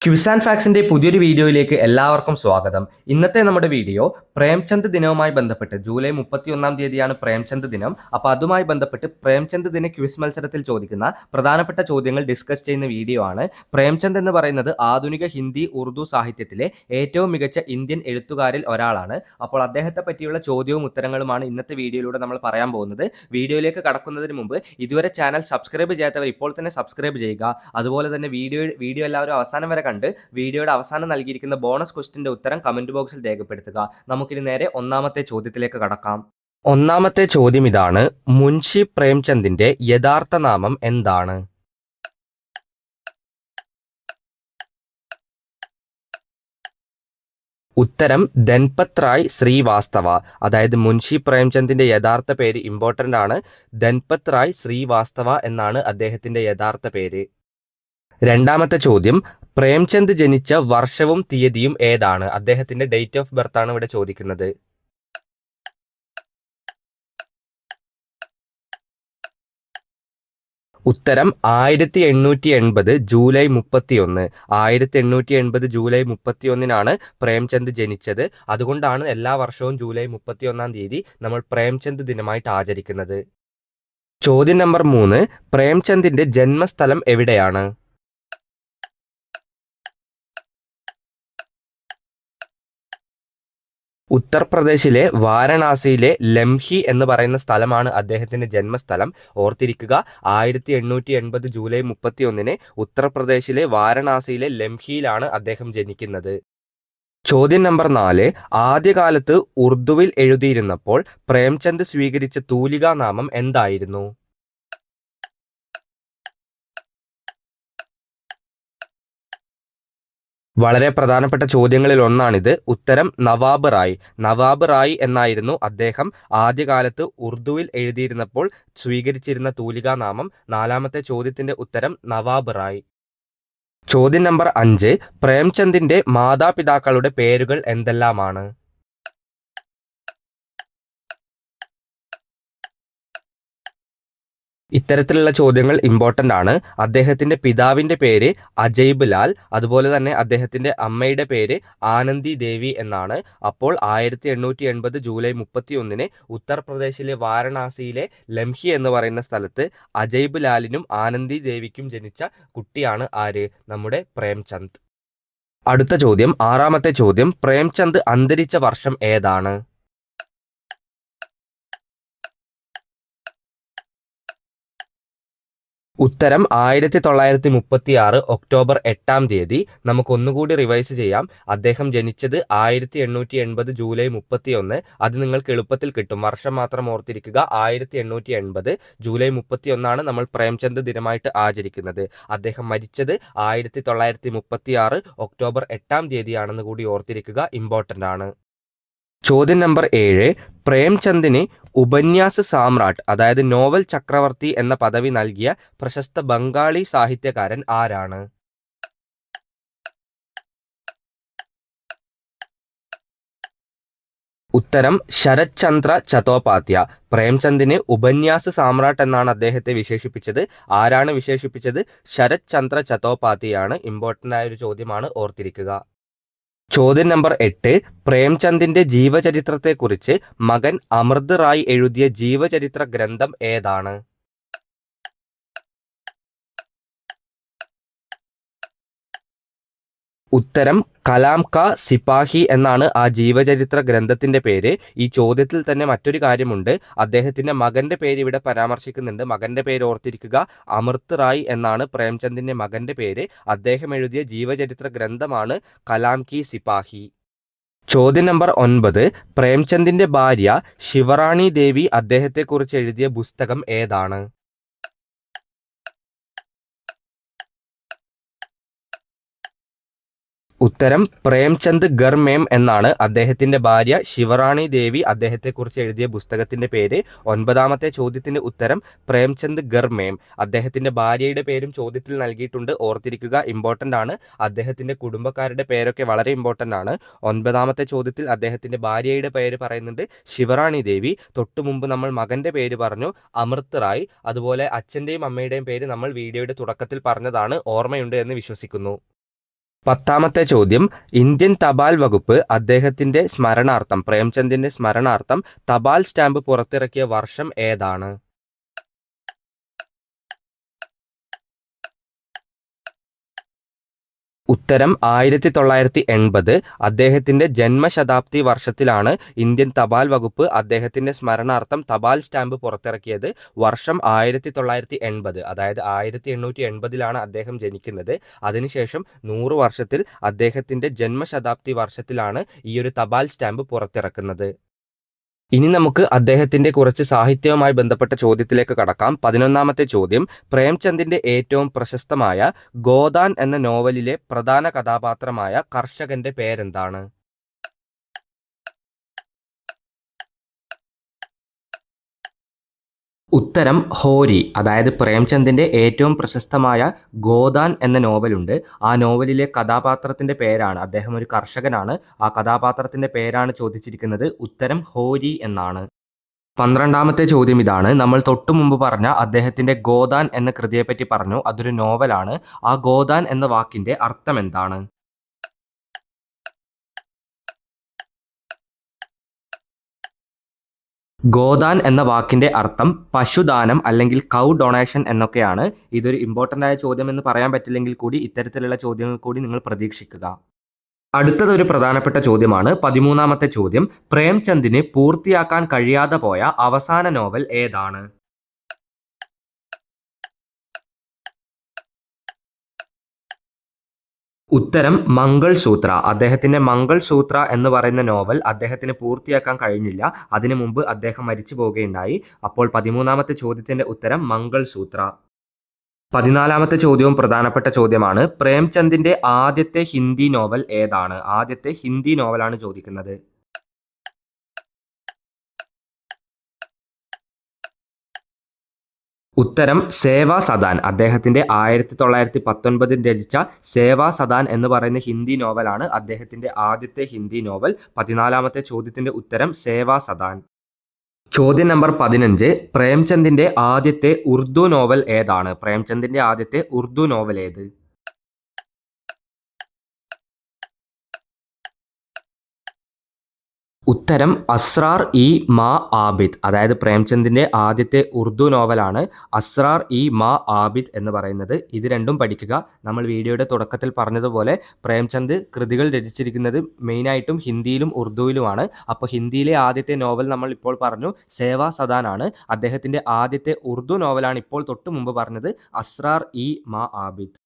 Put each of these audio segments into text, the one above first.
Quiz and ഫാക്സിന്റെ പുതിയൊരു വീഡിയോയിലേക്ക് എല്ലാവർക്കും സ്വാഗതം. ഇന്നത്തെ നമ്മുടെ വീഡിയോ പ്രേംചന്ദ് ദിനവുമായി ബന്ധപ്പെട്ട് ജൂലൈ 31 തീയതിയാണ് പ്രേംചന്ദ് ദിനം. അപ്പോൾ അതുമായി ബന്ധപ്പെട്ട് പ്രേംചന്ദ് ദിന ക്വിസ് മത്സരത്തിൽ ചോദിക്കുന്ന പ്രധാനപ്പെട്ട ചോദ്യങ്ങൾ ഡിസ്കസ് ചെയ്യുന്ന വീഡിയോ ആണ്. പ്രേംചന്ദ് എന്ന് പറയുന്നത് ആധുനിക ഹിന്ദി ഉറുദു സാഹിത്യത്തിലെ ഏറ്റവും മികച്ച ഇന്ത്യൻ എഴുത്തുകാരിൽ ഒരാളാണ്. അപ്പോൾ അദ്ദേഹത്തെ പറ്റിയുള്ള ചോദ്യവും ഉത്തരങ്ങളുമാണ് ഇന്നത്തെ വീഡിയോയിലൂടെ നമ്മൾ പറയാൻ പോകുന്നത്. വീഡിയോയിലേക്ക് കടക്കുന്നതിന് മുമ്പ് ഇതുവരെ ചാനൽ സബ്സ്ക്രൈബ് ചെയ്യാത്തവർ ഇപ്പോൾ തന്നെ സബ്സ്ക്രൈബ് ചെയ്യുക. അതുപോലെ തന്നെ വീഡിയോ എല്ലാവരും അവസാനം വരെ കണ്ട് വീഡിയോയുടെ അവസാനം നൽകിയിരിക്കുന്ന ബോണസ് ക്വസ്റ്റിന്റെ ഉത്തരം കമന്റ് ബോക്സിൽ രേഖപ്പെടുത്തുക. നമുക്കിനി നേരെ ഒന്നാമത്തെ ചോദ്യത്തിലേക്ക് കടക്കാം. ഒന്നാമത്തെ ചോദ്യം ഇതാണ്: മുൻഷി പ്രേംചന്ദിന്റെ യഥാർത്ഥ നാമം എന്താണ്? ഉത്തരം ധൻപത് റായ് ശ്രീവാസ്തവ. അതായത് മുൻഷി പ്രേംചന്ദിന്റെ യഥാർത്ഥ പേര് ഇമ്പോർട്ടൻ്റ് ആണ്. ധൻപത് റായ് ശ്രീവാസ്തവ എന്നാണ് അദ്ദേഹത്തിന്റെ യഥാർത്ഥ പേര്. രണ്ടാമത്തെ ചോദ്യം: പ്രേംചന്ദ് ജനിച്ച വർഷവും തീയതിയും ഏതാണ്? അദ്ദേഹത്തിന്റെ ഡേറ്റ് ഓഫ് ബർത്ത് ആണ് ഇവിടെ ചോദിക്കുന്നത്. ഉത്തരം 1880 ജൂലൈ 31. 1880 ജൂലൈ 31 പ്രേംചന്ദ് ജനിച്ചത്. അതുകൊണ്ടാണ് എല്ലാ വർഷവും ജൂലൈ 31 തീയതി നമ്മൾ പ്രേംചന്ദ് ദിനമായിട്ട് ആചരിക്കുന്നത്. ചോദ്യം നമ്പർ 3: പ്രേംചന്ദിന്റെ ജന്മസ്ഥലം എവിടെയാണ്? ഉത്തർപ്രദേശിലെ വാരണാസിയിലെ ലംഹി എന്ന് പറയുന്ന സ്ഥലമാണ് അദ്ദേഹത്തിന്റെ ജന്മസ്ഥലം. ഓർത്തിരിക്കുക, 1880 ജൂലൈ 31 ഉത്തർപ്രദേശിലെ വാരണാസിയിലെ ലംഹിയിലാണ് അദ്ദേഹം ജനിക്കുന്നത്. ചോദ്യം നമ്പർ 4: ആദ്യകാലത്ത് ഉറുദുവിൽ എഴുതിയിരുന്നപ്പോൾ പ്രേംചന്ദ് സ്വീകരിച്ച തൂലികാ നാമം എന്തായിരുന്നു? വളരെ പ്രധാനപ്പെട്ട ചോദ്യങ്ങളിൽ ഒന്നാണിത്. ഉത്തരം നവാബ് റായ്. നവാബ് റായ് എന്നായിരുന്നു അദ്ദേഹം ആദ്യകാലത്ത് ഉറുദുവിൽ എഴുതിയിരുന്നപ്പോൾ സ്വീകരിച്ചിരുന്ന തൂലികാ നാമം. നാലാമത്തെ ചോദ്യത്തിന്റെ ഉത്തരം നവാബ് റായ്. ചോദ്യം നമ്പർ 5: പ്രേംചന്ദിന്റെ മാതാപിതാക്കളുടെ പേരുകൾ എന്തെല്ലാമാണ്? ഇത്തരത്തിലുള്ള ചോദ്യങ്ങൾ ഇമ്പോർട്ടൻ്റ് ആണ്. അദ്ദേഹത്തിന്റെ പിതാവിന്റെ പേര് അജയ്ബ് ലാൽ, അതുപോലെ തന്നെ അദ്ദേഹത്തിന്റെ അമ്മയുടെ പേര് ആനന്ദി ദേവി എന്നാണ്. അപ്പോൾ 1880 ജൂലൈ 31 ഉത്തർപ്രദേശിലെ വാരണാസിയിലെ ലംഹി എന്ന് പറയുന്ന സ്ഥലത്ത് അജയ്ബ് ലാലിനും ആനന്ദി ദേവിക്കും ജനിച്ച കുട്ടിയാണ് ആര്? നമ്മുടെ പ്രേംചന്ദ്. അടുത്ത ചോദ്യം, ആറാമത്തെ ചോദ്യം: പ്രേംചന്ദ് അന്തരിച്ച വർഷം ഏതാണ്? ഉത്തരം 1936 ഒക്ടോബർ 8 നമുക്ക് ഒന്നുകൂടി റിവൈസ് ചെയ്യാം. അദ്ദേഹം ജനിച്ചത് 1880 ജൂലൈ 31. അത് നിങ്ങൾക്ക് എളുപ്പത്തിൽ കിട്ടും. വർഷം മാത്രം ഓർത്തിരിക്കുക. 1880 ജൂലൈ 31 നമ്മൾ പ്രേംചന്ദ് ദിനമായിട്ട് ആചരിക്കുന്നത്. അദ്ദേഹം മരിച്ചത് 1936 ഒക്ടോബർ 8 കൂടി ഓർത്തിരിക്കുക. ഇമ്പോർട്ടൻ്റ് ആണ്. ചോദ്യം നമ്പർ 7: പ്രേംചന്ദിന് ഉപന്യാസ സാമ്രാട്ട്, അതായത് നോവൽ ചക്രവർത്തി എന്ന പദവി നൽകിയ പ്രശസ്ത ബംഗാളി സാഹിത്യകാരൻ ആരാണ്? ഉത്തരം ശരത് ചന്ദ്ര ചത്തോപാധ്യ. പ്രേംചന്ദിന് ഉപന്യാസ സാമ്രാട്ട് എന്നാണ് അദ്ദേഹത്തെ വിശേഷിപ്പിച്ചത്. ആരാണ് വിശേഷിപ്പിച്ചത്? ശരത് ചന്ദ്ര ചത്തോപാധ്യയാണ്. ഇമ്പോർട്ടൻ്റ് ആയ ഒരു ചോദ്യമാണ്, ഓർത്തിരിക്കുക. ചോദ്യം നമ്പർ 8: പ്രേംചന്ദിന്റെ ജീവചരിത്രത്തെക്കുറിച്ച് മകൻ അമൃത് റായ് എഴുതിയ ജീവചരിത്ര ഗ്രന്ഥം ഏതാണ്? ഉത്തരം കലാം കാ സിപാഹി എന്നാണ് ആ ജീവചരിത്ര ഗ്രന്ഥത്തിന്റെ പേര്. ഈ ചോദ്യത്തിൽ തന്നെ മറ്റൊരു കാര്യമുണ്ട്. അദ്ദേഹത്തിന്റെ മകന്റെ പേര് ഇവിടെ പരാമർശിക്കുന്നുണ്ട്. മകന്റെ പേര് ഓർത്തിരിക്കുക, അമൃത് റായ് എന്നാണ് പ്രേംചന്ദിന്റെ മകന്റെ പേര്. അദ്ദേഹം എഴുതിയ ജീവചരിത്ര ഗ്രന്ഥമാണ് കലാം കി സിപാഹി. ചോദ്യം നമ്പർ 9: പ്രേംചന്ദിന്റെ ഭാര്യ ശിവറാണി ദേവി അദ്ദേഹത്തെക്കുറിച്ച് എഴുതിയ പുസ്തകം ഏതാണ്? ഉത്തരം പ്രേംചന്ദ് ഗർ മേം എന്നാണ് അദ്ദേഹത്തിന്റെ ഭാര്യ ശിവറാണി ദേവി അദ്ദേഹത്തെക്കുറിച്ച് എഴുതിയ പുസ്തകത്തിന്റെ പേര്. 9ാമത്തെ ചോദ്യത്തിന്റെ ഉത്തരം പ്രേംചന്ദ് ഗർ മേം. അദ്ദേഹത്തിന്റെ ഭാര്യയുടെ പേരും ചോദ്യത്തിൽ നൽകിയിട്ടുണ്ട്, ഓർത്തിരിക്കുക. ഇമ്പോർട്ടൻ്റ് ആണ്. അദ്ദേഹത്തിന്റെ കുടുംബക്കാരുടെ പേരൊക്കെ വളരെ ഇമ്പോർട്ടൻ്റ് ആണ്. 9ാമത്തെ ചോദ്യത്തിൽ അദ്ദേഹത്തിന്റെ ഭാര്യയുടെ പേര് പറയുന്നുണ്ട്, ശിവറാണി ദേവി. തൊട്ടു മുമ്പ് നമ്മൾ മകന്റെ പേര് പറഞ്ഞു, അമൃത് റായ്. അതുപോലെ അച്ഛൻ്റെയും അമ്മയുടെയും പേര് നമ്മൾ വീഡിയോയുടെ തുടക്കത്തിൽ പറഞ്ഞതാണ്. ഓർമ്മയുണ്ട് എന്ന് വിശ്വസിക്കുന്നു. 10ാമത്തെ ചോദ്യം, ഇന്ത്യൻ തപാൽ വകുപ്പ് അദ്ദേഹത്തിന്റെ സ്മരണാർത്ഥം പ്രേംചന്ദിന്റെ സ്മരണാർത്ഥം തപാൽ സ്റ്റാമ്പ് പുറത്തിറക്കിയ വർഷം ഏതാണ്? ഉത്തരം 1980. അദ്ദേഹത്തിന്റെ ജന്മശതാബ്ദി വർഷത്തിലാണ് ഇന്ത്യൻ തപാൽ വകുപ്പ് അദ്ദേഹത്തിന്റെ സ്മരണാർത്ഥം തപാൽ സ്റ്റാമ്പ് പുറത്തിറക്കിയത്. വർഷം 1980, അതായത് 1880 അദ്ദേഹം ജനിക്കുന്നത്. അതിനുശേഷം 100 വർഷത്തിൽ അദ്ദേഹത്തിന്റെ ജന്മശതാബ്ദി വർഷത്തിലാണ് ഈ ഒരു തപാൽ സ്റ്റാമ്പ് പുറത്തിറക്കുന്നത്. ഇനി നമുക്ക് അദ്ദേഹത്തിന്റെ കുറച്ച് സാഹിത്യവുമായി ബന്ധപ്പെട്ട ചോദ്യത്തിലേക്ക് കടക്കാം. 11ാമത്തെ ചോദ്യം, പ്രേംചന്ദിന്റെ ഏറ്റവും പ്രശസ്തമായ ഗോദാൻ എന്ന നോവലിലെ പ്രധാന കഥാപാത്രമായ കർഷകന്റെ പേരെന്താണ്? ഉത്തരം ഹോരി. അതായത് പ്രേംചന്ദിന്റെ ഏറ്റവും പ്രശസ്തമായ ഗോദാൻ എന്ന നോവലുണ്ട്. ആ നോവലിലെ കഥാപാത്രത്തിന്റെ പേരാണ്, അദ്ദേഹം ഒരു കർഷകനാണ്, ആ കഥാപാത്രത്തിന്റെ പേരാണ് ചോദിച്ചിരിക്കുന്നത്. ഉത്തരം ഹോരി എന്നാണ്. 12ാമത്തെ ചോദ്യം ഇതാണ്. നമ്മൾ തൊട്ടു മുമ്പ് പറഞ്ഞ അദ്ദേഹത്തിന്റെ ഗോദാൻ എന്ന കൃതിയെപ്പറ്റി പറഞ്ഞു. അതൊരു നോവലാണ്. ആ ഗോദാൻ എന്ന വാക്കിന്റെ അർത്ഥം എന്താണ്? ഗോദാൻ എന്ന വാക്കിന്റെ അർത്ഥം പശുദാനം അല്ലെങ്കിൽ കൗ ഡൊണേഷൻ എന്നൊക്കെയാണ്. ഇതൊരു ഇമ്പോർട്ടൻ്റ് ആയ ചോദ്യം എന്ന് പറയാൻ പറ്റില്ലെങ്കിൽ കൂടി ഇത്തരത്തിലുള്ള ചോദ്യങ്ങൾ കൂടി നിങ്ങൾ പ്രതീക്ഷിക്കുക. അടുത്തതൊരു പ്രധാനപ്പെട്ട ചോദ്യമാണ്. 13ാമത്തെ ചോദ്യം, പ്രേംചന്ദിന് പൂർത്തിയാക്കാൻ കഴിയാതെ പോയ അവസാന നോവൽ ഏതാണ്? ഉത്തരം മംഗൾസൂത്ര. അദ്ദേഹത്തിന്റെ മംഗൾസൂത്ര എന്ന് പറയുന്ന നോവൽ അദ്ദേഹത്തിന് പൂർത്തിയാക്കാൻ കഴിഞ്ഞില്ല. അതിനു മുമ്പ് അദ്ദേഹം മരിച്ചു പോവുകയുണ്ടായി. അപ്പോൾ 13ാമത്തെ ചോദ്യത്തിന്റെ ഉത്തരം മംഗൾസൂത്ര. 14ാമത്തെ ചോദ്യവും പ്രധാനപ്പെട്ട ചോദ്യമാണ്. പ്രേംചന്ദിന്റെ ആദ്യത്തെ ഹിന്ദി നോവൽ ഏതാണ്? ആദ്യത്തെ ഹിന്ദി നോവലാണ് ചോദിക്കുന്നത്. ഉത്തരം സേവാ സദാൻ. അദ്ദേഹത്തിന്റെ 1919 രചിച്ച സേവാ സദാൻ എന്ന് പറയുന്ന ഹിന്ദി നോവലാണ് അദ്ദേഹത്തിന്റെ ആദ്യത്തെ ഹിന്ദി നോവൽ. 14ാമത്തെ ചോദ്യത്തിന്റെ ഉത്തരം സേവാ സദാൻ. ചോദ്യം നമ്പർ 15, പ്രേംചന്ദിന്റെ ആദ്യത്തെ ഉറുദു നോവൽ ഏതാണ്? പ്രേംചന്ദിന്റെ ആദ്യത്തെ ഉറുദു നോവൽ ഏത്? ഉത്തരം അസ്രാർ ഇ മാ ആബിദ്. അതായത് പ്രേംചന്ദിന്റെ ആദ്യത്തെ ഉറുദു നോവലാണ് അസ്രാർ ഇ മാ ആബിദ് എന്ന് പറയുന്നത്. ഇത് രണ്ടും പഠിക്കുക. നമ്മൾ വീഡിയോയുടെ തുടക്കത്തിൽ പറഞ്ഞതുപോലെ പ്രേംചന്ദ് കൃതികൾ രചിച്ചിരിക്കുന്നത് മെയിനായിട്ടും ഹിന്ദിയിലും ഉറുദുവിലുമാണ്. അപ്പോൾ ഹിന്ദിയിലെ ആദ്യത്തെ നോവൽ നമ്മൾ ഇപ്പോൾ പറഞ്ഞു സേവാ സദാൻ ആണ്. അദ്ദേഹത്തിന്റെ ആദ്യത്തെ ഉറുദു നോവലാണ് ഇപ്പോൾ തൊട്ടു മുമ്പ് പറഞ്ഞത് അസ്രാർ ഇ മാ ആബിദ്.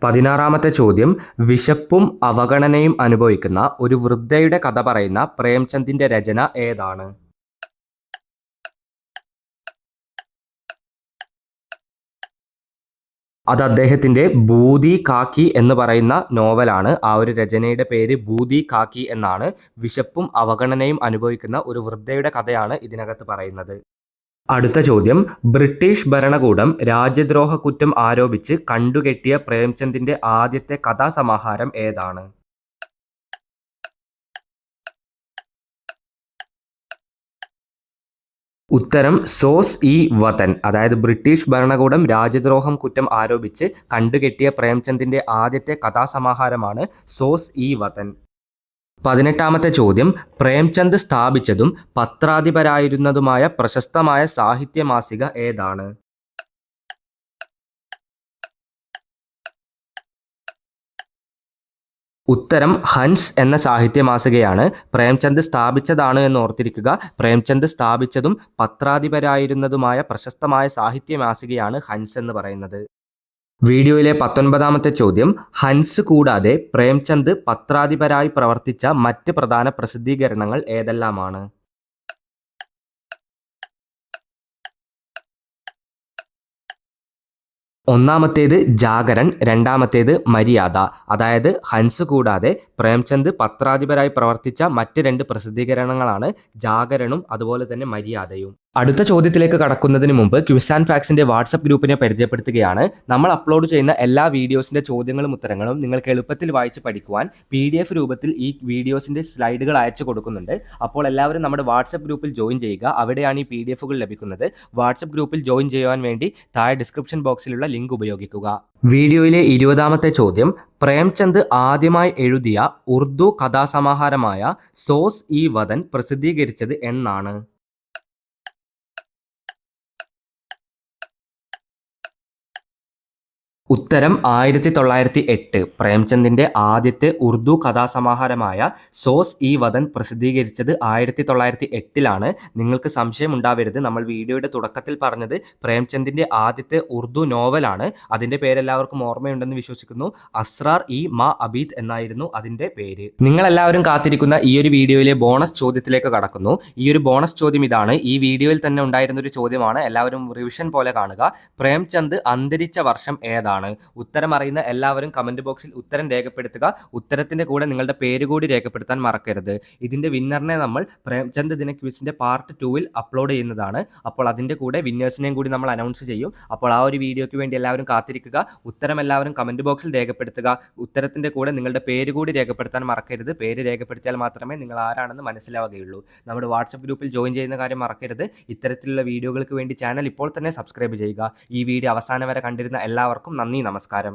16ാമത്തെ ചോദ്യം, വിശപ്പും അവഗണനയും അനുഭവിക്കുന്ന ഒരു വൃദ്ധയുടെ കഥ പറയുന്ന പ്രേംചന്ദിന്റെ രചന ഏതാണ്? അത് അദ്ദേഹത്തിന്റെ ബൂദി കാക്കി എന്ന് പറയുന്ന നോവലാണ്. ആ ഒരു രചനയുടെ പേര് ബൂദി കാക്കി എന്നാണ്. വിശപ്പും അവഗണനയും അനുഭവിക്കുന്ന ഒരു വൃദ്ധയുടെ കഥയാണ് ഇതിനകത്ത് പറയുന്നത്. അടുത്ത ചോദ്യം, ബ്രിട്ടീഷ് ഭരണകൂടം രാജ്യദ്രോഹ കുറ്റം ആരോപിച്ച് കണ്ടുകെട്ടിയ പ്രേംചന്ദിന്റെ ആദ്യത്തെ കഥാസമാഹാരം ഏതാണ്? ഉത്തരം സോസ് ഇ വതൻ. അതായത് ബ്രിട്ടീഷ് ഭരണകൂടം രാജ്യദ്രോഹം കുറ്റം ആരോപിച്ച് കണ്ടുകെട്ടിയ പ്രേംചന്ദിന്റെ ആദ്യത്തെ കഥാസമാഹാരമാണ് സോസ് ഇ വതൻ. 18ാമത്തെ ചോദ്യം, പ്രേംചന്ദ് സ്ഥാപിച്ചതും പത്രാധിപരായിരുന്നതുമായ പ്രശസ്തമായ സാഹിത്യ മാസിക ഏതാണ്? ഉത്തരം ഹൻസ് എന്ന സാഹിത്യ മാസികയാണ്. പ്രേംചന്ദ് സ്ഥാപിച്ചതാണ് എന്ന് ഓർത്തിരിക്കുക. പ്രേംചന്ദ് സ്ഥാപിച്ചതും പത്രാധിപരായിരുന്നതുമായ പ്രശസ്തമായ സാഹിത്യ മാസികയാണ് ഹൻസ് എന്ന് പറയുന്നത്. വീഡിയോയിലെ 19ാമത്തെ ചോദ്യം, ഹൻസ് കൂടാതെ പ്രേംചന്ദ് പത്രാധിപരായി പ്രവർത്തിച്ച മറ്റ് പ്രധാന പ്രസിദ്ധീകരണങ്ങൾ ഏതെല്ലാമാണ്? ഒന്നാമത്തേത് ജാഗരൺ, രണ്ടാമത്തേത് മര്യാദ. അതായത് ഹൻസ് കൂടാതെ പ്രേംചന്ദ് പത്രാധിപരായി പ്രവർത്തിച്ച മറ്റ് രണ്ട് പ്രസിദ്ധീകരണങ്ങളാണ് ജാഗരണും അതുപോലെ തന്നെ മര്യാദയും. അടുത്ത ചോദ്യത്തിലേക്ക് കടക്കുന്നതിന് മുമ്പ് ക്വിസ് ആൻഡ് ഫാക്സിന്റെ വാട്സപ്പ് ഗ്രൂപ്പിനെ പരിചയപ്പെടുത്തുകയാണ്. നമ്മൾ അപ്ലോഡ് ചെയ്യുന്ന എല്ലാ വീഡിയോസിന്റെ ചോദ്യങ്ങളും ഉത്തരങ്ങളും നിങ്ങൾക്ക് എളുപ്പത്തിൽ വായിച്ച് പഠിക്കുവാൻ PDF രൂപത്തിൽ ഈ വീഡിയോസിന്റെ സ്ലൈഡുകൾ അയച്ചു കൊടുക്കുന്നുണ്ട്. അപ്പോൾ എല്ലാവരും നമ്മുടെ വാട്സപ്പ് ഗ്രൂപ്പിൽ ജോയിൻ ചെയ്യുക. അവിടെയാണ് ഈ PDFകൾ ലഭിക്കുന്നത്. വാട്സപ്പ് ഗ്രൂപ്പിൽ ജോയിൻ ചെയ്യുവാൻ വേണ്ടി താഴെ ഡിസ്ക്രിപ്ഷൻ ബോക്സിലുള്ള ലിങ്ക് ഉപയോഗിക്കുക. വീഡിയോയിലെ 20ാമത്തെ ചോദ്യം, പ്രേംചന്ദ് ആദ്യമായി എഴുതിയ ഉറുദു കഥാസമാഹാരമായ സോസ് ഇ വതൻ പ്രസിദ്ധീകരിച്ചത് എന്നാണ്? ഉത്തരം 1908. പ്രേംചന്ദിന്റെ ആദ്യത്തെ ഉറുദു കഥാസമാഹാരമായ സോസ് ഇ വതൻ പ്രസിദ്ധീകരിച്ചത് 1908 നിങ്ങൾക്ക് സംശയം ഉണ്ടാവരുത്, നമ്മൾ വീഡിയോയുടെ തുടക്കത്തിൽ പറഞ്ഞത് പ്രേംചന്ദിന്റെ ആദ്യത്തെ ഉറുദു നോവലാണ്. അതിന്റെ പേരെല്ലാവർക്കും ഓർമ്മയുണ്ടെന്ന് വിശ്വസിക്കുന്നു. അസ്രാർ ഇ മാ അബീദ് എന്നായിരുന്നു അതിന്റെ പേര്. നിങ്ങളെല്ലാവരും കാത്തിരിക്കുന്ന ഈ ഒരു വീഡിയോയിലെ ബോണസ് ചോദ്യത്തിലേക്ക് കടക്കുന്നു. ഈ ഒരു ബോണസ് ചോദ്യം ഇതാണ്. ഈ വീഡിയോയിൽ തന്നെ ഉണ്ടായിരുന്ന ഒരു ചോദ്യമാണ്. എല്ലാവരും റിവിഷൻ പോലെ കാണുക. പ്രേംചന്ദ് അന്തരിച്ച വർഷം ഏതാണ്? ഉത്തരം അറിയുന്ന എല്ലാവരും കമന്റ് ബോക്സിൽ ഉത്തരം രേഖപ്പെടുത്തുക. ഉത്തരത്തിന്റെ കൂടെ നിങ്ങളുടെ പേര് കൂടി രേഖപ്പെടുത്താൻ മറക്കരുത്. ഇതിന്റെ വിന്നറിനെ നമ്മൾ പ്രേംചന്ദ് ദിന ക്വിസിന്റെ പാർട്ട് 2-ൽ അപ്ലോഡ് ചെയ്യുന്നതാണ്. അപ്പോൾ അതിന്റെ കൂടെ വിന്നേഴ്സിനെയും കൂടി നമ്മൾ അനൗൺസ് ചെയ്യും. അപ്പോൾ ആ ഒരു വീഡിയോയ്ക്ക് വേണ്ടി എല്ലാവരും കാത്തിരിക്കുക. ഉത്തരം എല്ലാവരും കമന്റ് ബോക്സിൽ രേഖപ്പെടുത്തുക. ഉത്തരത്തിന്റെ കൂടെ നിങ്ങളുടെ പേര് കൂടി രേഖപ്പെടുത്താൻ മറക്കരുത്. പേര് രേഖപ്പെടുത്തിയാൽ മാത്രമേ നിങ്ങൾ ആരാണെന്ന് മനസ്സിലാവുകയുള്ളൂ. നമ്മുടെ വാട്സപ്പ് ഗ്രൂപ്പിൽ ജോയിൻ ചെയ്യുന്ന കാര്യം മറക്കരുത്. ഇത്തരത്തിലുള്ള വീഡിയോകൾക്ക് വേണ്ടി ചാനൽ ഇപ്പോൾ തന്നെ സബ്സ്ക്രൈബ് ചെയ്യുക. ഈ വീഡിയോ അവസാനം വരെ കണ്ടിരുന്ന എല്ലാവർക്കും നന്ദി, നമസ്കാരം.